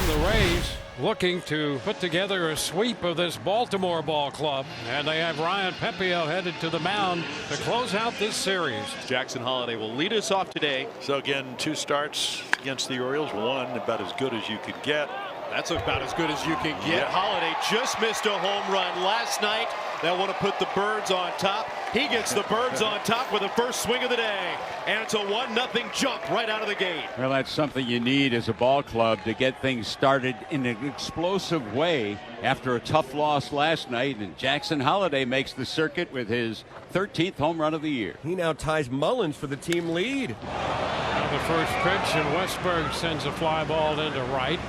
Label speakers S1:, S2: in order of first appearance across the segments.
S1: the Rays looking to put together a sweep of this Baltimore ball club, and they have Ryan Pepiot headed to the mound to close out this series.
S2: Jackson Holliday will lead us off today.
S3: So again, 2 starts against the Orioles, 1 about as good as you could get.
S2: That's about as good as you can get.
S3: Yeah.
S2: Holliday just missed a home run last night. That would have put the Birds on top. He gets the Birds on top with the first swing of the day. And it's a 1-0 jump right out of the gate.
S4: Well, that's something you need as a ball club to get things started in an explosive way after a tough loss last night. And Jackson Holliday makes the circuit with his 13th home run of the year.
S5: He now ties Mullins for the team lead.
S1: Now the first pitch, and Westberg sends a fly ball into right.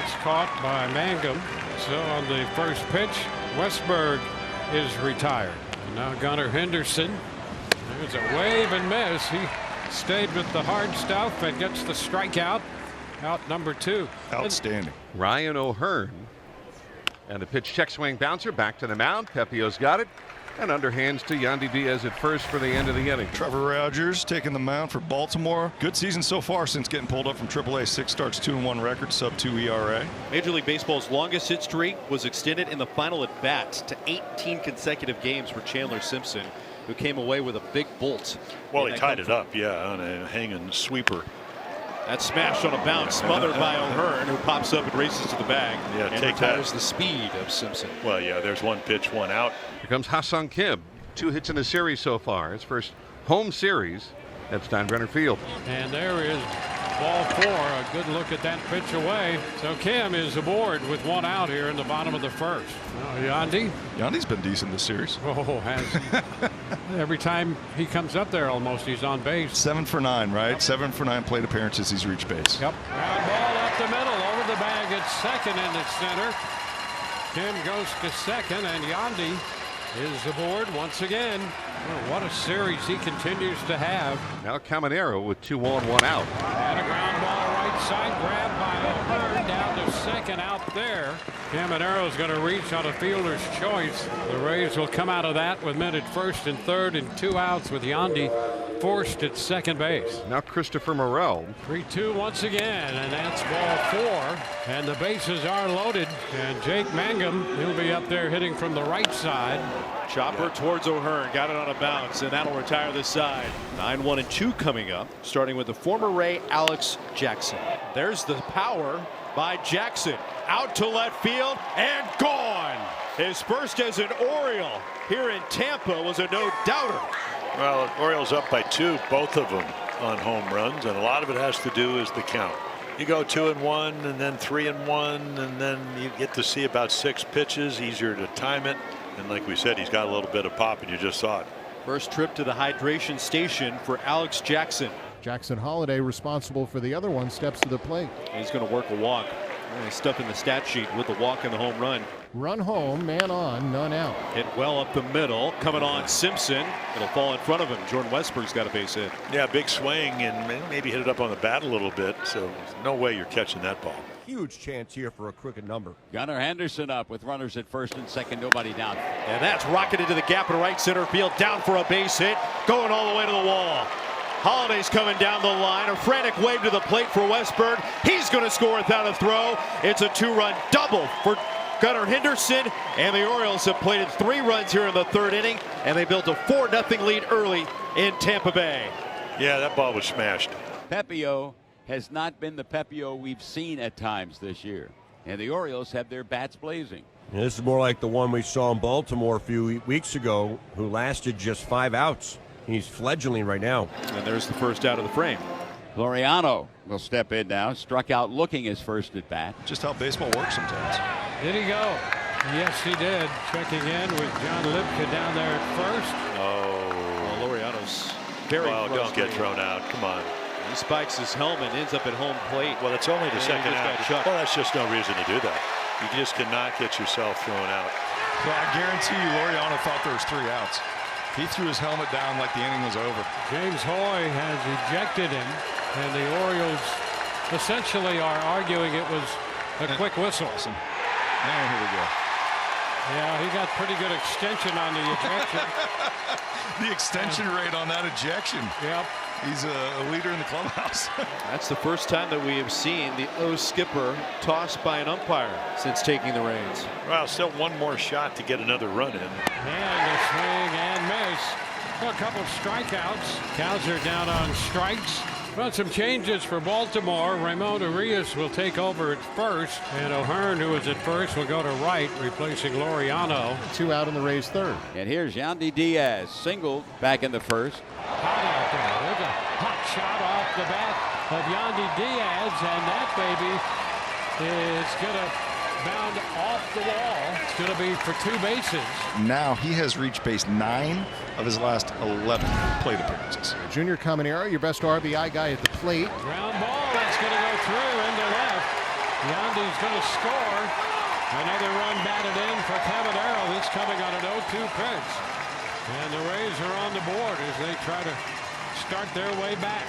S1: It's caught by Mangum. So on the first pitch, Westberg is retired. And now Gunnar Henderson. There's a wave and miss. He stayed with the hard stuff and gets the strikeout. Out number 2.
S3: Outstanding.
S6: Ryan O'Hearn. And the pitch, check swing bouncer back to the mound. Pepiot's got it. And underhands to Yandy Diaz at first for the end of the inning.
S3: Trevor Rogers taking the mound for Baltimore. Good season so far since getting pulled up from AAA. 6 starts, 2-1 record, sub-2 ERA.
S2: Major League Baseball's longest hit streak was extended in the final at bat to 18 consecutive games for Chandler Simpson, who came away with a big bolt.
S3: Well, he tied it up, yeah, on a hanging sweeper.
S2: That smash on a bounce, smothered by O'Hearn, who pops up and races to the bag.
S3: Yeah,
S2: and
S3: take
S2: retires
S3: that.
S2: the speed of Simpson.
S3: Well, yeah, there's 1 pitch, 1 out.
S6: Here comes Ha-Sung Kim. 2 hits in the series so far. His first home series at Steinbrenner Field.
S1: And there is ball 4. A good look at that pitch away. So Kim is aboard with 1 out here in the bottom of the first. Now Yandy.
S3: Yandy's been decent this series.
S1: Oh, has he? Every time he comes up there, almost he's on base.
S3: 7 for 9, right? Yep. 7 for 9 plate appearances. He's reached base.
S1: Yep. Ground ball up the middle, over the bag at second and at center. Kim goes to second, and Yandy is aboard once again. Oh, what a series he continues to have.
S6: Now Caminero with 2 on, 1 out.
S1: And a ground ball right side, grabbed by O'Hearn down to second out there. Caminero's going to reach on a fielder's choice. The Rays will come out of that with men at first and third and 2 outs with Yandy forced at second base.
S6: Now Christopher Morel.
S1: 3-2 once again, and that's ball 4. And the bases are loaded. And Jake Mangum, he'll be up there hitting from the right side.
S2: Chopper towards O'Hearn, got it on a bounce, and that'll retire this side. 9-1 and 2 coming up, starting with the former Ray Alex Jackson. There's the power by Jackson, out to left field and gone. His first as an Oriole here in Tampa was a no-doubter.
S3: Well, Orioles up by 2, both of them on home runs, and a lot of it has to do is the count. You go 2-1 and then 3-1, and then you get to see about 6 pitches, easier to time it. And like we said, he's got a little bit of pop, and you just saw it.
S2: First trip to the hydration station for Alex Jackson.
S7: Jackson Holliday, responsible for the other one, steps to the plate.
S2: He's going to work a walk. He's stuck in the stat sheet with the walk and the home run.
S7: Run home, man on, none out.
S2: Hit well up the middle, coming on Simpson. It'll fall in front of him. Jordan Westberg's got a base hit.
S3: Yeah, big swing, and maybe hit it up on the bat a little bit. So there's no way you're catching that ball.
S5: Huge chance here for a crooked number.
S4: Gunnar Henderson up with runners at first and second, nobody down.
S2: And that's rocketed to the gap in right center field, down for a base hit, going all the way to the wall. Holliday's coming down the line. A frantic wave to the plate for Westberg. He's going to score without a throw. It's a 2-run double for Gunnar Henderson. And the Orioles have plated 3 runs here in the 3rd inning. And they built a 4-0 lead early in Tampa Bay.
S3: Yeah, that ball was smashed.
S4: Pepiot has not been the Pepiot we've seen at times this year. And the Orioles have their bats blazing.
S5: And this is more like the one we saw in Baltimore a few weeks ago, who lasted just 5 outs. He's fledgling right now.
S2: And there's the first out of the frame.
S4: Laureano will step in now. Struck out looking his first at bat.
S3: Just how baseball works sometimes.
S1: Did he go? Yes, he did. Checking in with John Lipka down there at first.
S3: Oh.
S2: Well, Laureano's very frustrated.
S3: Don't get thrown out. Come on.
S2: He spikes his helmet, ends up at home plate.
S3: Well, it's only the second out.
S2: Well,
S3: that's just no reason to do that. You just cannot get yourself thrown out.
S8: Well, I guarantee you Laureano thought there was 3 outs. He threw his helmet down like the inning was over.
S1: James Hoy has ejected him, and the Orioles essentially are arguing it was a quick whistle.
S8: And here we go.
S1: Yeah, he got pretty good extension on the ejection.
S8: The extension rate on that ejection.
S1: Yep.
S8: He's a leader in the clubhouse.
S2: That's the first time that we have seen the O skipper tossed by an umpire since taking the reins.
S3: Well, still one more shot to get another run in.
S1: And a swing and miss. A couple of strikeouts. Cowser down on strikes. Well, some changes for Baltimore. Ramon Arias will take over at first, and O'Hearn, who is at first, will go to right, replacing Laureano.
S7: 2 out in the Rays' third.
S4: And here's Yandy Diaz, singled back in the first.
S1: Hot out there. There's a hot shot off the bat of Yandy Diaz, and that baby is going to bound off the wall. It's going to be for 2 bases.
S8: Now he has reached base 9 of his last 11 plate appearances.
S7: Junior Caminero, your best RBI guy at the plate.
S1: Ground ball, that's going to go through into left. Yandy's going to score. Another run batted in for Caminero. This coming on an 0-2 pitch. And the Rays are on the board as they try to start their way back.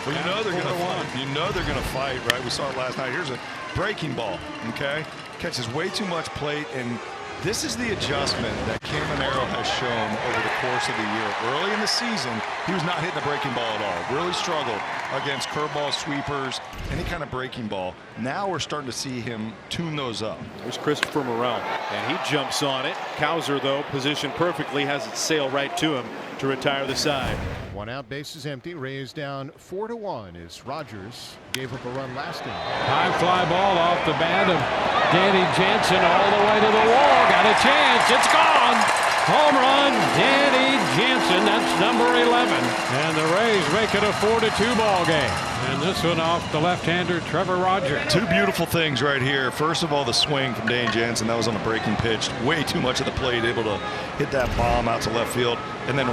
S8: Well, you know they're going to fight. You know they're going to fight, right? We saw it last night. Here's a breaking ball, okay? Catches way too much plate, and this is the adjustment that Caminero has shown over the course of the year. Early in the season, he was not hitting the breaking ball at all. Really struggled against curveball, sweepers, any kind of breaking ball. Now we're starting to see him tune those up.
S2: There's Christopher Morel, and he jumps on it. Cowser, though, positioned perfectly, has it sail right to him to retire the side.
S7: 1 out, bases empty. Rays down 4-1 as Rogers gave up a run last inning.
S1: High fly ball off the bat of Danny Jansen all the way to the wall. Got a chance. It's gone. Home run, Danny Jansen. That's number 11. And the Rays make it a 4-2 ball game. And this one off the left-hander, Trevor Rogers.
S8: 2 beautiful things right here. First of all, the swing from Danny Jansen. That was on a breaking pitch. Way too much of the plate, able to hit that bomb out to left field. And then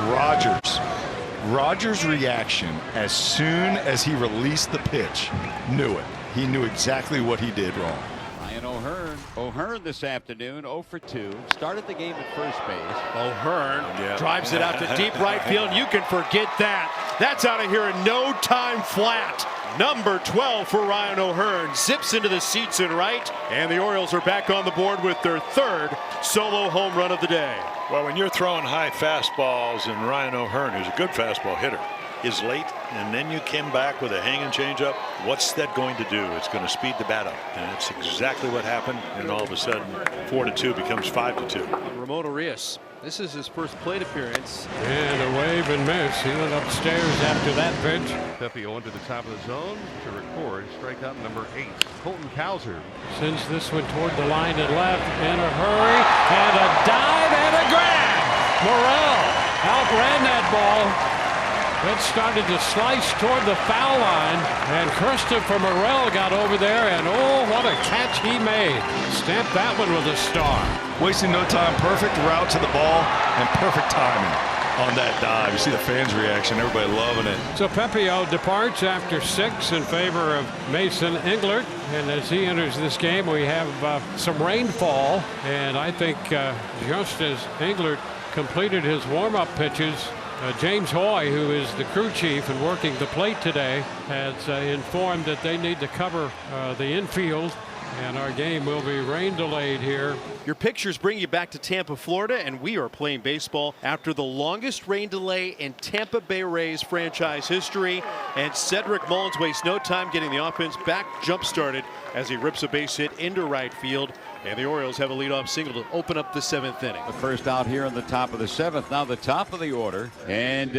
S8: Rogers' reaction as soon as he released the pitch, knew it. He knew exactly what he did wrong.
S4: Ryan O'Hearn. O'Hearn this afternoon, 0 for 2. Started the game at first base.
S2: O'Hearn drives it out to deep right field. You can forget that. That's out of here in no time flat. Number 12 for Ryan O'Hearn zips into the seats in right, and the Orioles are back on the board with their 3rd solo home run of the day.
S3: Well, when you're throwing high fastballs and Ryan O'Hearn, who's a good fastball hitter, is late, and then you came back with a hanging changeup, what's that going to do? It's going to speed the bat up, and that's exactly what happened. And all of a sudden, 4-2 becomes 5-2.
S2: Ramon Arias, this is his first plate appearance.
S1: And a wave and miss. He went upstairs after that pitch.
S6: Pepe into the top of the zone to record strikeout number 8. Colton Cowser.
S1: Sends this one toward the line and left in a hurry. And a dive and a grab. Morel outran that ball. It started to slice toward the foul line, and Christopher Morel got over there, and oh, what a catch he made. Stamped that one with a star.
S8: Wasting no time, perfect route to the ball, and perfect timing on that dive. You see the fans' reaction, everybody loving it.
S1: So Pepio departs after 6 in favor of Mason Englert, and as he enters this game, we have some rainfall, and I think just as Englert completed his warm-up pitches, James Hoy, who is the crew chief and working the plate today, has informed that they need to cover the infield, and our game will be rain delayed here.
S2: Your pictures bring you back to Tampa, Florida, and we are playing baseball after the longest rain delay in Tampa Bay Rays franchise history. And Cedric Mullins wastes no time getting the offense back jump-started as he rips a base hit into right field. And the Orioles have a leadoff single to open up the 7th inning.
S4: The first out here in the top of the 7th. Now the top of the order. And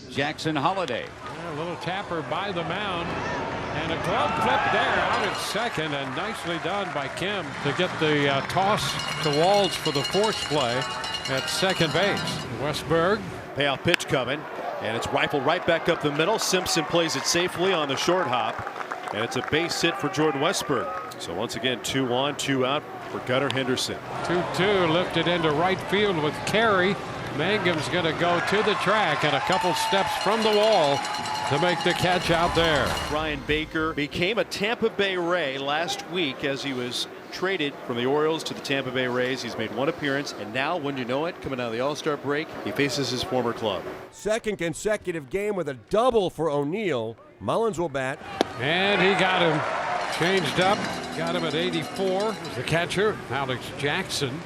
S4: Jackson Holiday.
S1: A little tapper by the mound. And a glove flip there out at second, and nicely done by Kim to get the toss to Walls for the force play at second base. Westberg.
S2: Payoff pitch coming, and it's rifled right back up the middle. Simpson plays it safely on the short hop, and it's a base hit for Jordan Westberg. So once again, 2 on, 2 out for Gunnar Henderson.
S1: 2-2 lifted into right field with Carey. Mangum's going to go to the track and a couple steps from the wall to make the catch out there.
S2: Brian Baker became a Tampa Bay Ray last week as he was traded from the Orioles to the Tampa Bay Rays. He's made 1 appearance, and now, when you know it, coming out of the All-Star break, he faces his former club.
S5: 2nd consecutive game with a double for O'Neill. Mullins will bat.
S1: And he got him changed up. Got him at 84. The catcher, Alex Jackson.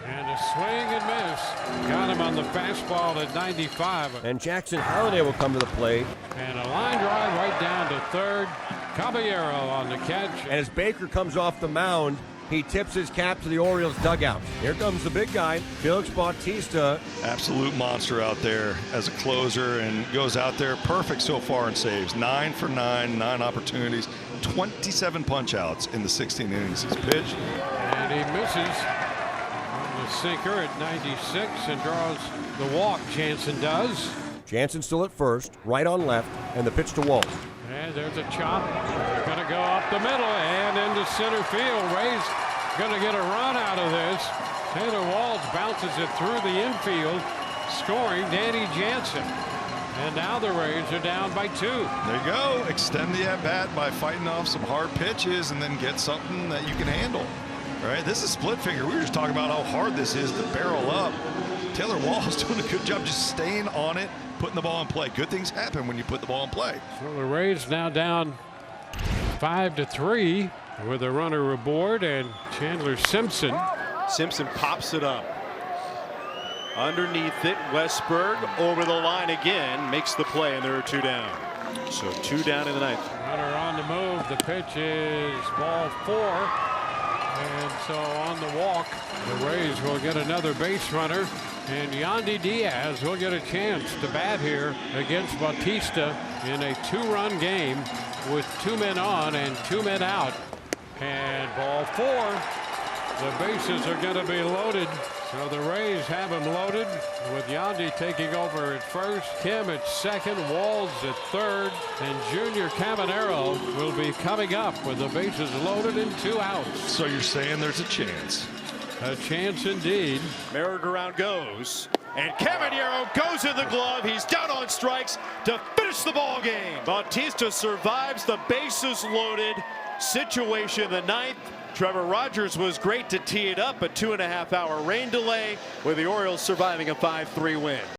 S1: And a swing and miss. Got him on the fastball at 95.
S5: And Jackson Holliday will come to the plate.
S1: And a line drive right down to third. Caballero on the catch.
S5: And as Baker comes off the mound, he tips his cap to the Orioles dugout. Here comes the big guy, Felix Bautista.
S8: Absolute monster out there as a closer and goes out there perfect so far in saves. 9 for 9, 9 opportunities, 27 punch outs in the 16 innings he's pitched.
S1: And he misses on the sinker at 96 and draws the walk. Jansen does.
S5: Jansen still at first, right on left, and the pitch to Walt.
S1: And there's a chop. Going to go up the middle and into center field. Ray's going to get a run out of this. Taylor Walls bounces it through the infield, scoring Danny Jansen. And now the Rays are down by 2.
S8: There you go. Extend the at-bat by fighting off some hard pitches and then get something that you can handle. All right, this is split finger. We were just talking about how hard this is to barrel up. Taylor Walls doing a good job just staying on it, putting the ball in play. Good things happen when you put the ball in play.
S1: So the Rays now down 5-3 with a runner aboard, and Chandler Simpson.
S2: Simpson pops it up. Underneath it, Westberg over the line again, makes the play, and there are 2 down. So 2 down in the 9th.
S1: Runner on the move. The pitch is ball 4. And so on the walk, the Rays will get another base runner. And Yandy Diaz will get a chance to bat here against Bautista in a 2-run game with 2 men on and 2 men out. And ball 4. The bases are going to be loaded. So the Rays have him loaded with Yandy taking over at first, Kim at second, Walls at third, and Junior Caminero will be coming up with the bases loaded and 2 outs.
S8: So you're saying there's a chance?
S1: A chance indeed.
S2: Merry-go-round goes, and Caminero goes in the glove. He's down on strikes to finish the ball game. Bautista survives the bases loaded situation in the 9th. Trevor Rogers was great to tee it up, a 2.5-hour rain delay with the Orioles surviving a 5-3 win.